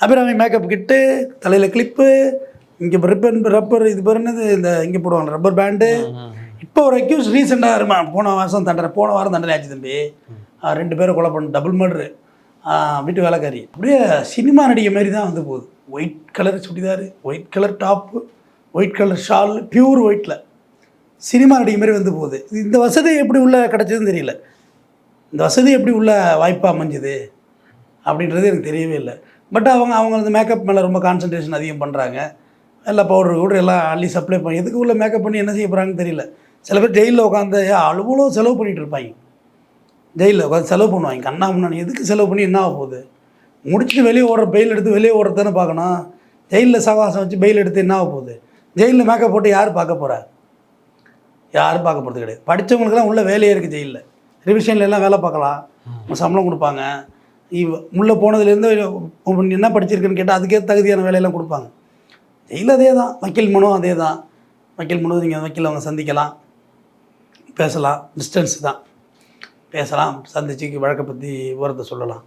Abirami makeup கிட்டு, தலையில் clip, இங்கே rubber இது என்னது இந்த இங்கே போடுவாங்க ரப்பர் பேண்டு. இப்போ ஒரு அக்யூஸ் ரீசெண்டாக இருமா போன வாரம் தண்டனை ஆச்சு தம்பி. 2 பேரை கொலை பண்ண டபுள் மர்டரு, வீட்டு வேலைக்காரி. அப்படியே சினிமா நடிகை மாதிரி தான் வந்து போகுது. White colour churidar, white colour top, white colour shawl, pure ஒயிட்டில் சினிமா நடிகை மாதிரி வந்து போகுது. இந்த வசதி எப்படி உள்ள கிடச்சதுன்னு தெரியல. இந்த வசதி எப்படி உள்ள வாய்ப்பாக அமைஞ்சுது அப்படின்றது எனக்கு தெரியவே இல்லை. பட் அவங்க அந்த மேக்கப் மேலே ரொம்ப கான்சன்ட்ரேஷன் அதிகம் பண்ணுறாங்க. எல்லா பவுடர் எல்லாம் அள்ளி சப்ளை பண்ணி எதுக்கு உள்ள மேக்கப் பண்ணி என்ன செய்ய போகிறாங்கன்னு தெரியல. சில பேர் ஜெயிலில் உட்காந்து அவ்வளோ செலவு பண்ணிகிட்டு இருப்பாங்க. ஜெயிலில் உட்காந்து செலவு பண்ணுவாங்க. கண்ணா முன்னாடி எதுக்கு செலவு பண்ணி என்ன ஆக போகுது? முடிச்சுட்டு வெளியே ஓடுற பெயில் எடுத்து வெளியே ஓடுறதானே பார்க்கணும். ஜெயிலில் சவாசம் வச்சு பெயில் எடுத்து என்ன ஆக போகுது? ஜெயிலில் மேக்கப் போட்டு யார் பார்க்க போகிறா? யாரும் பார்க்க போகிறது கிடையாது. படித்தவங்களுக்குலாம் உள்ள வேலையே இருக்குது. ஜெயிலில் ரிவிஷனில் எல்லாம் வேலை பார்க்கலாம், சம்பளம் கொடுப்பாங்க. உள்ளே போனதுலேருந்து என்ன படிச்சிருக்குன்னு கேட்டால் அதுக்கே தகுதியான வேலையெல்லாம் கொடுப்பாங்க. ஜெயிலில் அதே தான். வக்கீல் மனு அதே தான். வக்கீல் மனு நீங்கள் வக்கீல் அவங்க சந்திக்கலாம், பேசலாம், டிஸ்டன்ஸ் தான் பேசலாம், சந்திச்சு வழக்கை பற்றி விவரத்தை சொல்லலாம்.